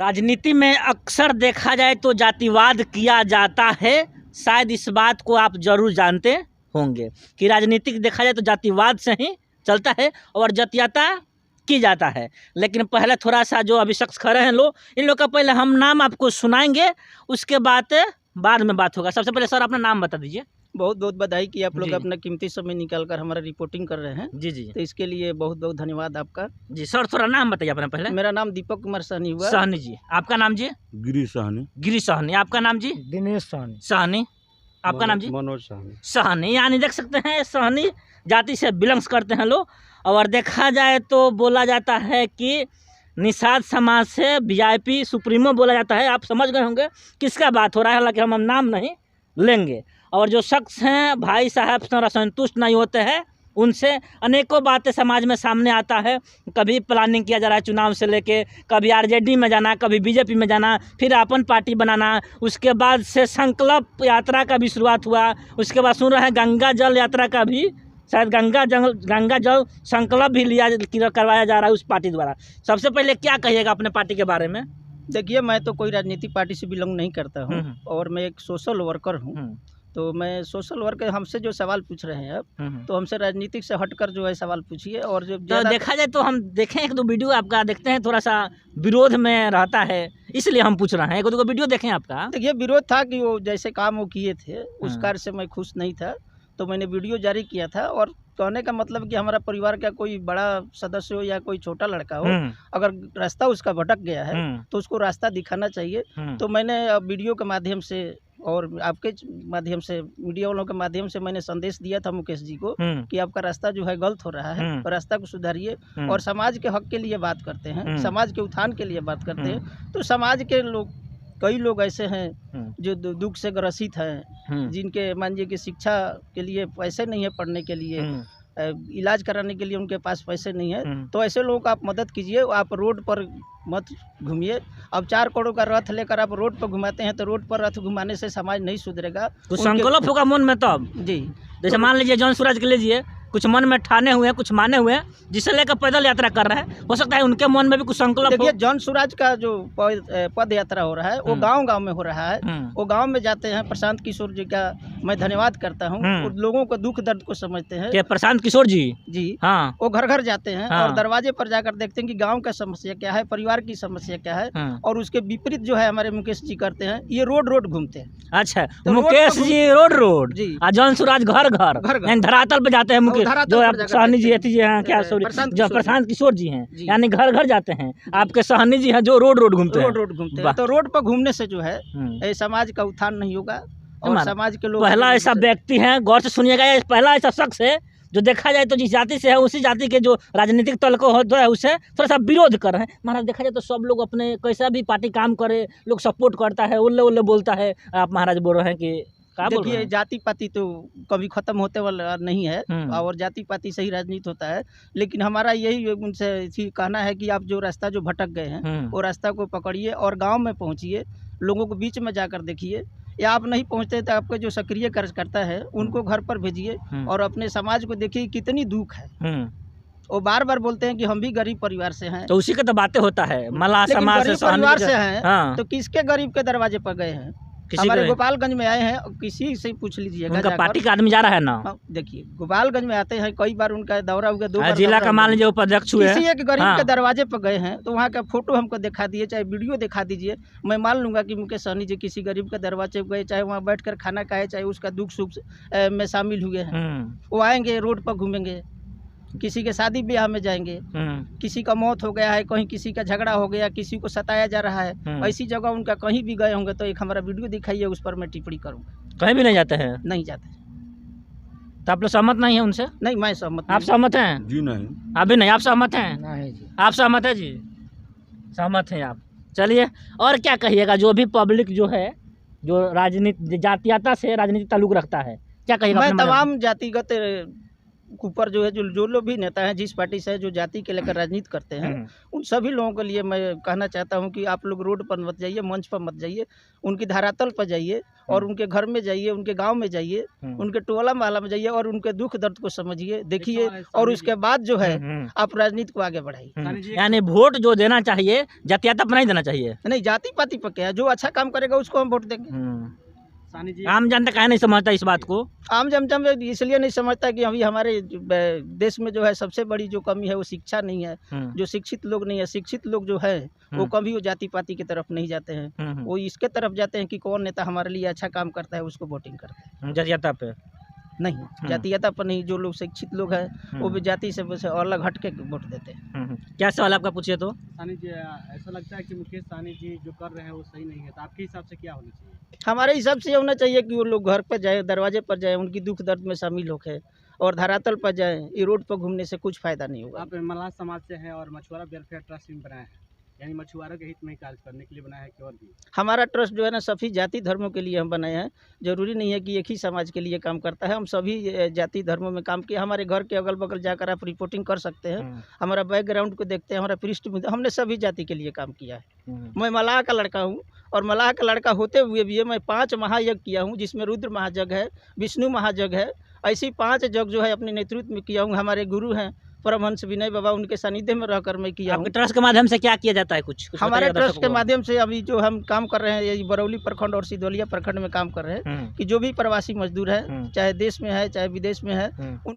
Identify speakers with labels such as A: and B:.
A: राजनीति में अक्सर देखा जाए तो जातिवाद किया जाता है। शायद इस बात को आप जरूर जानते होंगे कि राजनीतिक देखा जाए तो जातिवाद से ही चलता है और जातीयता की जाता है। लेकिन पहले थोड़ा सा जो अभी शख्स खड़े हैं लोग, इन लोग का पहले हम नाम आपको सुनाएंगे, उसके बाद में बात होगा। सबसे पहले सर अपना नाम बता दीजिए।
B: बहुत बहुत बधाई कि आप लोग अपना कीमती समय निकाल कर हमारा रिपोर्टिंग कर रहे हैं।
A: जी जी,
B: तो इसके लिए बहुत बहुत धन्यवाद आपका।
A: जी सर थोड़ा नाम बताइए अपना पहले।
B: मेरा नाम दीपक कुमार सहनी हुआ।
A: सहनी जी, आपका नाम जी?
C: गिरी सहनी।
A: गिरी सहनी। आपका नाम जी?
D: दिनेश सहनी।
A: सहनी। आपका नाम जी?
C: मनोज सहनी।
A: सहनी, यानी देख सकते हैं सहनी जाति से बिलोंग्स करते हैं लोग। और देखा जाए तो बोला जाता है कि निषाद समाज से वीआईपी सुप्रीमो बोला जाता है। आप समझ गए होंगे किसका बात हो रहा है, हालांकि हम नाम नहीं लेंगे। और जो शख्स हैं भाई साहब से संतुष्ट नहीं होते हैं, उनसे अनेकों बातें समाज में सामने आता है। कभी प्लानिंग किया जा रहा है चुनाव से लेके, कभी आरजेडी में जाना, कभी बीजेपी में जाना, फिर अपन पार्टी बनाना। उसके बाद से संकल्प यात्रा का भी शुरुआत हुआ। उसके बाद सुन रहे हैं गंगा जल यात्रा का भी, शायद गंगा जल संकल्प भी करवाया जा रहा है उस पार्टी द्वारा। सबसे पहले क्या कहिएगा अपने पार्टी के बारे में?
B: देखिए, मैं तो कोई राजनीतिक पार्टी से बिलोंग नहीं करता हूँ और मैं एक सोशल वर्कर हूँ। तो मैं सोशल वर्क, हमसे जो सवाल पूछ रहे हैं अब, तो हमसे राजनीतिक से हटकर जो है सवाल पूछिए। और जो
A: तो देखा जाए तो हम देखें एक दो वीडियो आपका, देखते हैं थोड़ा सा विरोध में रहता है, इसलिए हम पूछ रहे हैं। एक दो वीडियो देखें आपका।
B: देखिए, विरोध था कि वो जैसे काम वो किए थे उस कार्य से मैं खुश नहीं था, तो मैंने वीडियो जारी किया था। और कहने का मतलब कि हमारा परिवार का कोई बड़ा सदस्य हो या कोई छोटा लड़का हो, अगर रास्ता उसका भटक गया है तो उसको रास्ता दिखाना चाहिए। तो मैंने वीडियो के माध्यम से और आपके माध्यम से, मीडिया वालों के माध्यम से मैंने संदेश दिया था मुकेश जी को कि आपका रास्ता जो है गलत हो रहा है, और रास्ता को सुधारिए और समाज के हक के लिए बात करते हैं, समाज के उत्थान के लिए बात करते हैं। तो समाज के लोग, कई लोग ऐसे हैं जो दुख से ग्रसित हैं, जिनके मानिए कि शिक्षा के लिए पैसे नहीं है, पढ़ने के लिए, इलाज कराने के लिए उनके पास पैसे नहीं है। तो ऐसे लोगों को आप मदद कीजिए। आप रोड पर मत घूमिए। अब 4 करोड़ का रथ लेकर आप रोड पर घुमाते हैं, तो रोड पर रथ घुमाने से समाज नहीं सुधरेगा।
A: कुछ संकल्प होगा मन में तब
B: जी।
A: जैसे मान लीजिए जौन सूरज के लीजिए, कुछ मन में ठाने हुए हैं, कुछ माने हुए हैं, जिसे लेकर पैदल यात्रा कर रहे हैं। हो सकता है उनके मन में भी कुछ संकल्प।
B: देखिए, जौन सूरज का जो पद यात्रा हो रहा है वो गांव-गांव में हो रहा है। वो गांव में जाते हैं। प्रशांत किशोर जी का मैं धन्यवाद करता हूं। वो लोगों को दुख दर्द को समझते हैं।
A: क्या प्रशांत किशोर जी?
B: जी
A: हाँ।
B: वो घर घर जाते हैं और दरवाजे पर जाकर देखते हैं कि गाँव का समस्या क्या है, परिवार की समस्या क्या है। और उसके विपरीत जो है हमारे मुकेश जी करते हैं, ये रोड रोड घूमते हैं।
A: अच्छा, तो मुकेश जी रोड
B: जी,
A: जौन सूरज घर घर धरातल पे जाते हैं। मुकेश जो सहनी जी हैं, क्या सॉरी, जो प्रशांत किशोर जी हैं, यानी घर घर जाते हैं। आपके सहनी जी हैं जो रोड रोड घूमते हैं।
B: तो रोड पर घूमने से जो है समाज का उत्थान नहीं होगा और समाज के लोग।
A: पहला ऐसा व्यक्ति है, गौर से सुनिएगा, पहला ऐसा शख्स है जो देखा जाए तो जिस जाति से है उसी जाति के जो राजनीतिक तल को होता है उससे थोड़ा सा विरोध कर रहे हैं। महाराज देखा जाए तो सब लोग अपने कैसा भी पार्टी काम करे, लोग सपोर्ट करता है, उल्ले उल्ले बोलता है। आप महाराज बोल रहे हैं कि
B: देखिए, जाति पाति तो कभी खत्म होते वाला नहीं है और जाति पाति से ही राजनीति होता है। लेकिन हमारा यही उनसे कहना है कि आप जो रास्ता जो भटक गए हैं वो रास्ता को पकड़िए और गांव में पहुंचिए, लोगों को बीच में जाकर देखिए। या आप नहीं पहुंचते तो आपका जो सक्रिय कार्यकर्ता है उनको घर पर भेजिए और अपने समाज को देखिए कितनी दुख है। वो बार बार बोलते हैं कि हम भी गरीब परिवार से हैं,
A: तो उसी का तो बातें होता है, मला समाज
B: गरीब परिवार से हैं। तो किसके गरीब के दरवाजे पर गए हैं? हमारे गोपालगंज में आए हैं, किसी से पूछ लीजिएगा,
A: उनका पार्टी का आदमी जा रहा है ना।
B: देखिए, गोपालगंज में आते हैं, कई बार उनका दौरा हुआ, 2 बार
A: जिला का मान लीजिए उपाध्यक्ष हुए,
B: किसी एक गरीब के दरवाजे पर गए हैं तो वहाँ का फोटो हमको दिखा दिए, चाहे वीडियो दिखा दीजिए। मैं मान लूंगा कि मुकेश सहनी जी किसी गरीब के दरवाजे पर गए, चाहे वहाँ बैठकर खाना खाए, चाहे उसका दुख सुख में शामिल हुए हैं। वो आएंगे, रोड पर घूमेंगे, किसी के शादी ब्याह में जाएंगे, किसी का मौत हो गया है, कहीं किसी का झगड़ा हो गया, किसी को सताया जा रहा है, ऐसी जगह उनका कहीं भी गए होंगे तो एक हमारा वीडियो दिखाइए, उस पर मैं टिप्पणी करूँगा।
A: कहीं भी नहीं जाते हैं? नहीं
B: जाते।
A: तो आप लोग सहमत नहीं है उनसे?
B: नहीं, मैं सहमत।
A: आप सहमत हैं?
C: जी नहीं।
A: अभी नहीं, आप सहमत हैं?
D: नहीं जी।
A: आप सहमत है जी? सहमत हैं आप। चलिए, और क्या कहिएगा जो भी पब्लिक जो है, जो राजनीति जातीयता से राजनीति ताल्लुक रखता है, क्या कहिएगा?
B: मैं तमाम जातिगत ऊपर जो है जो लोग भी नेता हैं जिस पार्टी से है, जो जाति के लेकर राजनीति करते हैं, उन सभी लोगों के लिए मैं कहना चाहता हूं कि आप लोग रोड पर मत जाइए, मंच पर मत जाइए, उनकी धरातल पर जाइए और उनके घर में जाइए, उनके गांव में जाइए, उनके टोला मोहल्ला में जाइए और उनके दुख दर्द को समझिए, देखिए और उसके बाद जो है आप राजनीति को आगे बढ़ाइए।
A: यानी वोट जो देना चाहिए जातियाता पर नहीं देना चाहिए।
B: नहीं, जाति पाति पर क्या है, जो अच्छा काम करेगा उसको हम वोट देंगे।
A: आम जनता काहे नहीं समझता इस बात को?
B: आम जनता में इसलिए नहीं समझता कि अभी हमारे देश में जो है सबसे बड़ी जो कमी है वो शिक्षा नहीं है। जो शिक्षित लोग नहीं है, शिक्षित लोग जो है वो कभी वो जाति पाति की तरफ नहीं जाते हैं, वो इसके तरफ जाते हैं कि कौन नेता हमारे लिए अच्छा काम करता है उसको वोटिंग करते हैं।
A: जातियाता पे
B: नहीं, जातीयता पर नहीं। जो लोग शिक्षित लोग हैं वो भी जाति से बस अलग हट के वोट देते हैं।
A: क्या सवाल आपका पूछिए तो?
C: सानी जी, ऐसा लगता है कि मुकेश सानी जी जो कर रहे हैं वो सही नहीं है, तो आपके हिसाब से क्या होना चाहिए?
B: हमारे हिसाब से ये होना चाहिए कि वो लोग घर पर जाए, दरवाजे पर जाए, उनकी दुख दर्द में शामिल होकर और धरातल पर जाए। ये रोड पर घूमने से कुछ फायदा नहीं होगा।
C: आप मल्लाह समाज से हैं और मछुआरा वेलफेयर ट्रस्ट भी बनाया है, यानी मछुआरों के हित में कार्य करने के लिए बनाया है कि और भी? हमारा ट्रस्ट जो है ना सभी जाति धर्मों के लिए हम बनाए हैं। जरूरी नहीं है कि एक ही समाज के लिए काम करता है, हम सभी जाति धर्मों में काम किए। हमारे घर के अगल बगल जाकर आप रिपोर्टिंग कर सकते हैं, हमारा बैकग्राउंड को देखते हैं, हमारा पृष्ठभूमि, हमने सभी जाति के लिए काम किया है। मैं मलाह का लड़का हूँ और मलाह का लड़का होते हुए भी मैं 5 महायज्ञ किया हूँ, जिसमें रुद्र महायज्ञ है, विष्णु महायज्ञ है। ऐसी 5 यज्ञ जो है अपने नेतृत्व में किया हूँ। हमारे गुरु हैं परमहंस विनय बाबा, उनके सानिध्य में रहकर मैं किया हूँ।
A: ट्रस्ट के माध्यम से क्या किया जाता है? कुछ
B: हमारे ट्रस्ट के माध्यम से अभी जो हम काम कर रहे हैं, ये बरौली प्रखंड और सिधौलिया प्रखंड में काम कर रहे हैं कि जो भी प्रवासी मजदूर है, चाहे देश में है चाहे विदेश में है,